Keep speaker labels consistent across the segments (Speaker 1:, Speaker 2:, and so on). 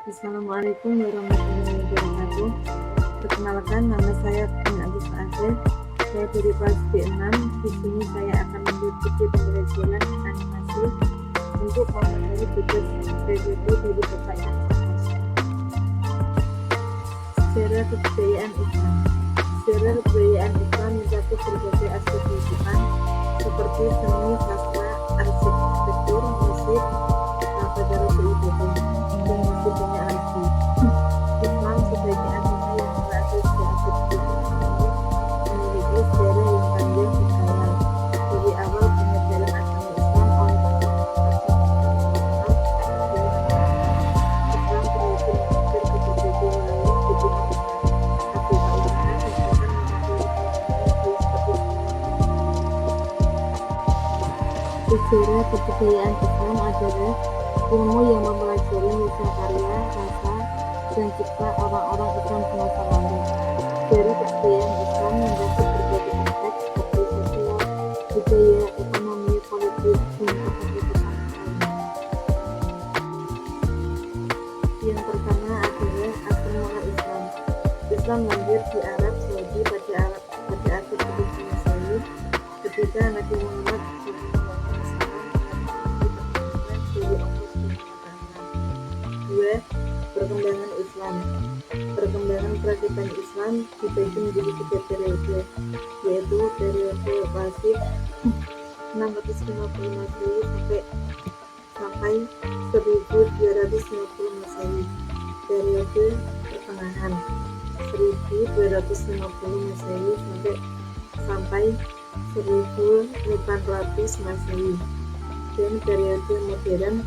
Speaker 1: Assalamualaikum warahmatullahi wabarakatuh. Perkenalkan, nama saya Bin Agus Azir. Saya dari kelas B6. Di sini saya akan mengikuti pembelajaran animasi untuk memenuhi tugas PBB dari Bapak yang Indonesia. Sejarah kebudayaan Islam. Sejarah kebudayaan Islam mencakup berbagai aspek kehidupan seperti seni, sastra, arsitektur, musik, tata cara beribadah, dan masih banyak lagi. Islam sebagai agama yang berasal dari abad ke-10 memiliki sejarah yang panjang dan kaya. Dari awal penyebaran agama Islam oleh Islam berhasil menyebar ke berbagai wilayah di Timur Tengah, Afrika Utara, dan bahkan mencapai seperti sejarah kebudayaan Islam adalah ilmu yang mempelajari nusantara, rasa, dan cipta orang-orang Islam di masa lalu. Sejarah kebudayaan Islam mencakup berbagai aspek seperti sosial, budaya, ekonomi, politik, dan kehidupan lainnya. Yang pertama adalah asal mula Islam. Islam lahir di Arab Saudi pada akhir abad Masehi ketika Nabi Muhammad Dua, perkembangan Islam. Perkembangan perakitan Islam dibagi menjadi 3 periode, yaitu periode klasik 650 Masehi sampai 1250 Masehi, periode pertengahan 1250 Masehi sampai 1800 Masehi, dan periode modern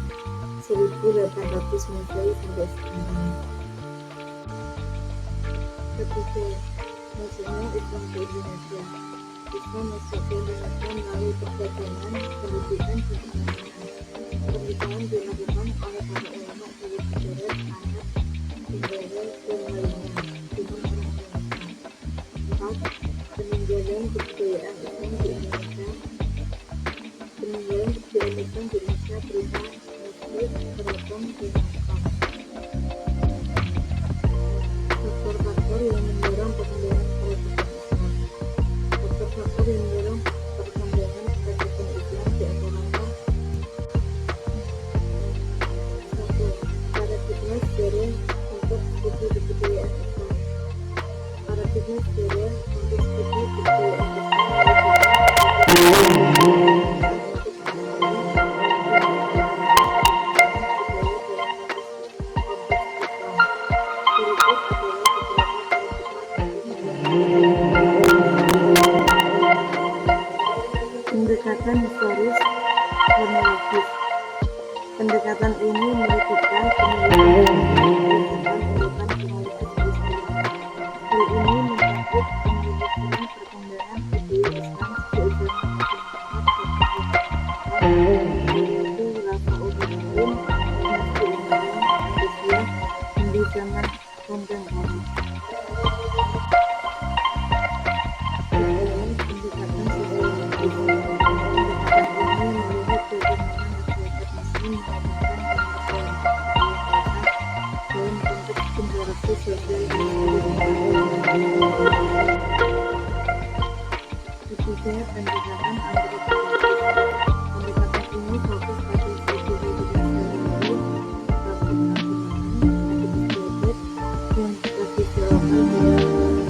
Speaker 1: 1800 Masehi sampai sekarang. Ketiga, masuknya Islam ke Indonesia. Islam masuk ke Indonesia melalui perdagangan, pendidikan, dan pemerintahan. Pernikahan dilakukan oleh para ulama dari Barat, Arab, Tenggara, dan lainnya dengan orang Islam. 4. Peninggalan kebudayaan Islam di Indonesia. Peninggalan kebudayaan Islam di Indonesia berupa masjid, keraton, dan makam. Faktor-faktor yang mendorong perkembangan perakitan Islam. Faktor-faktor yang mendorong perkembangan perakitan Islam diantaranya: 1. Paradigma sejarah untuk studi kebudayaan Islam. Paradigma sejarah untuk studi kebudayaan Pendekatan historis kronologis. Pendekatan ini melibatkan penelitian berdasarkan urutan kronologis peristiwa. Hal ini mencakup penelusuran perkembangan budaya Islam sejak zaman Nabi Muhammad yaitu Khulafaur Rasyidin, dinasti Umayyah, Abbasiyah, hingga zaman kontemporer. Pendekatan sosiologis. Pendekatan ini melihat bagaimana masyarakat Muslim menghadapkan kemerdekaan dalam konteks interaksi sosial dan ketiga, pendekatan antropologis. Pendekatan ini fokus pada studi hubungan sehari-hari, praktik keagamaan, adat istiadat, dan tradisi lokal di dalam Muslim.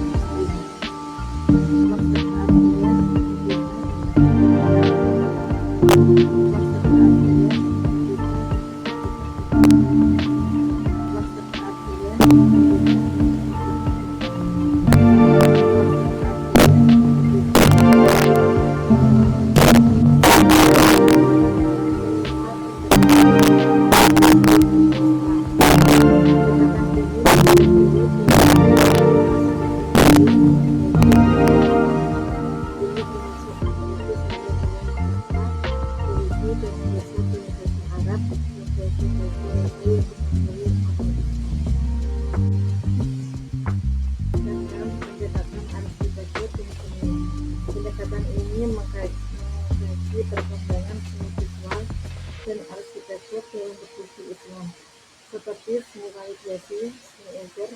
Speaker 1: seperti seni kaligrafi, seni ukur,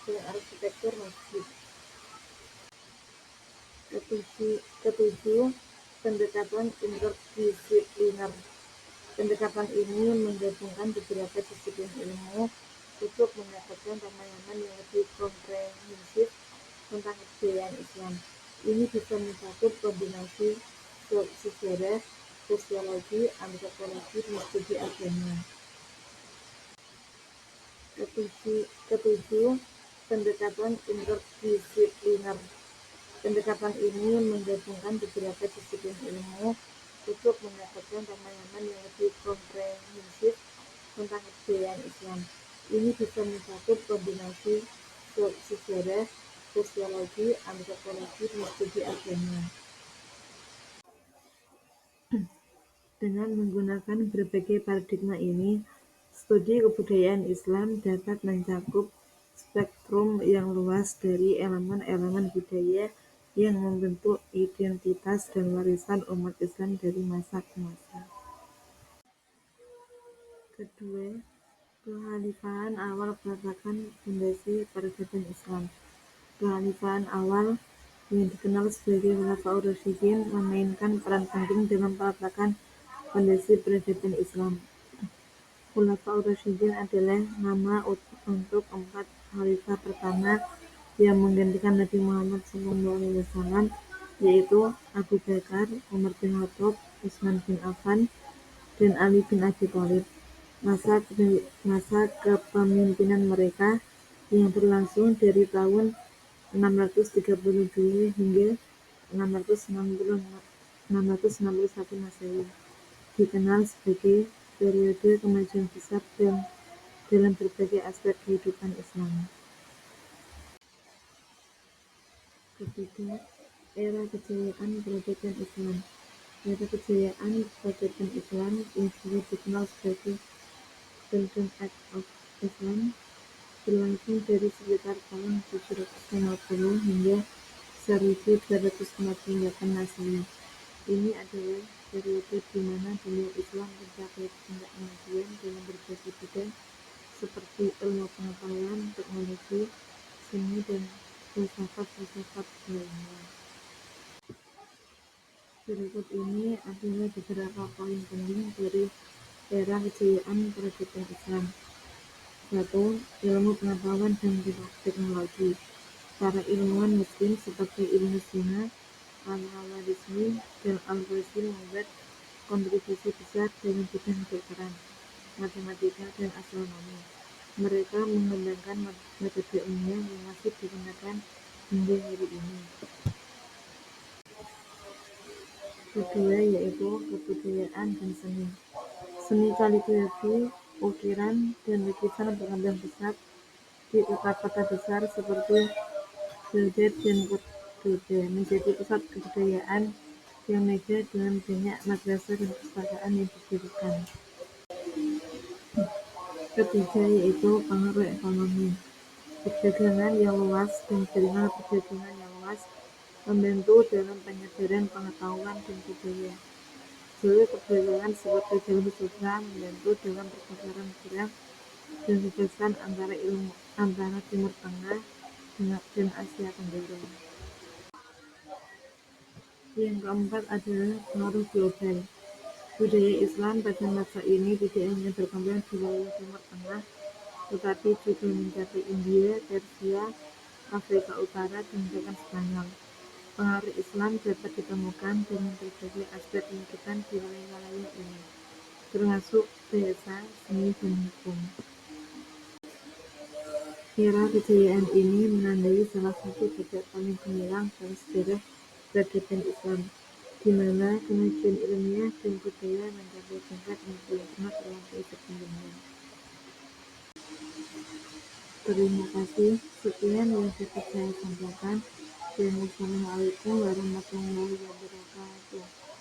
Speaker 1: dan arsitektur masjid. Ketujuh, pendekatan interdisipliner. Pendekatan ini menggabungkan beberapa disiplin ilmu untuk mendapatkan pemahaman yang lebih komprehensif tentang kebudayaan Islam. Ini bisa mencakup kombinasi sejarah, sosiologi, antropologi, dan studi agama. Ketujuh, pendekatan interdisipliner. Pendekatan ini menggabungkan beberapa disiplin ilmu untuk mendapatkan pemahaman yang lebih komprehensif tentang kebudayaan Islam. Ini bisa mencakup kombinasi sejarah, sosiologi, antropologi, dan studi agama. Dengan menggunakan berbagai paradigma ini, studi kebudayaan Islam dapat mencakup spektrum yang luas dari elemen-elemen budaya yang membentuk identitas dan warisan umat Islam dari masa ke masa. Kedua, kekhalifahan awal merupakan fondasi peradaban Islam. Kekhalifahan awal yang dikenal sebagai Khulafaur Rasyidin memainkan peran penting dalam peletakan fondasi peradaban Islam. Khulafaur Rasyidin adalah nama untuk 4 khalifah pertama yang menggantikan Nabi Muhammad SAW, yaitu Abu Bakar, Umar bin Khattab, Utsman bin Affan, dan Ali bin Abi Thalib. Masa kepemimpinan mereka yang berlangsung dari tahun 632 hingga 661 Masehi dikenal sebagai periode kemajuan besar dalam berbagai aspek kehidupan Islam. Ketiga, era kejayaan peradaban Islam. Era kejayaan peradaban Islam yang juga dikenal sebagai Golden Age of Islam berlangsung dari sekitar tahun 750 hingga 1248 Masehi. Ini adalah periode di mana dunia Islam mencapai puncak kemajuan dalam berbagai bidang seperti ilmu pengetahuan, teknologi, seni, dan filsafat lainnya. Berikut ini adalah beberapa poin penting dari era kejayaan peradaban Islam. 1. Ilmu pengetahuan dan teknologi. Para ilmuwan Muslim seperti Ibnu Sina, Al-Khawarizmi, dan Al-Razi membuat kontribusi besar dalam bidang kedokteran, matematika, dan astronomi. Mereka mengembangkan metode ilmiah yang masih digunakan hingga hari ini. Kedua, yaitu kebudayaan dan seni. Seni kaligrafi, ukiran, dan lukisan berkembang pesat di kota-kota besar seperti Baghdad dan Cordoba, menjadi pusat kebudayaan yang megah dengan banyak madrasah dan perpustakaan yang didirikan. Ketiga, yaitu pengaruh ekonomi. Perdagangan yang luas dan jaringan perdagangan yang luas membantu dalam penyebaran pengetahuan dan budaya. Jalur perdagangan seperti jalur sutra membantu dalam pertukaran barang dan gagasan antara Timur Tengah dan Asia Tenggara. Yang keempat adalah pengaruh global. Budaya Islam pada masa ini tidak hanya berkembang di wilayah Timur Tengah, tetapi juga mencapai India, Persia, Afrika Utara, dan bahkan Spanyol. Pengaruh Islam dapat ditemukan dalam berbagai aspek kehidupan di wilayah ini, termasuk bahasa, seni, dan hukum. Era kejayaan ini menandai salah satu babak paling gemilang dalam sejarah peradaban Islam, di mana kemajuan ilmiah dan budaya mencapai tingkat yang belum pernah terlampaui sebelumnya. Terima kasih. Sekian yang dapat saya sampaikan. Wassalamualaikum warahmatullahi wabarakatuh.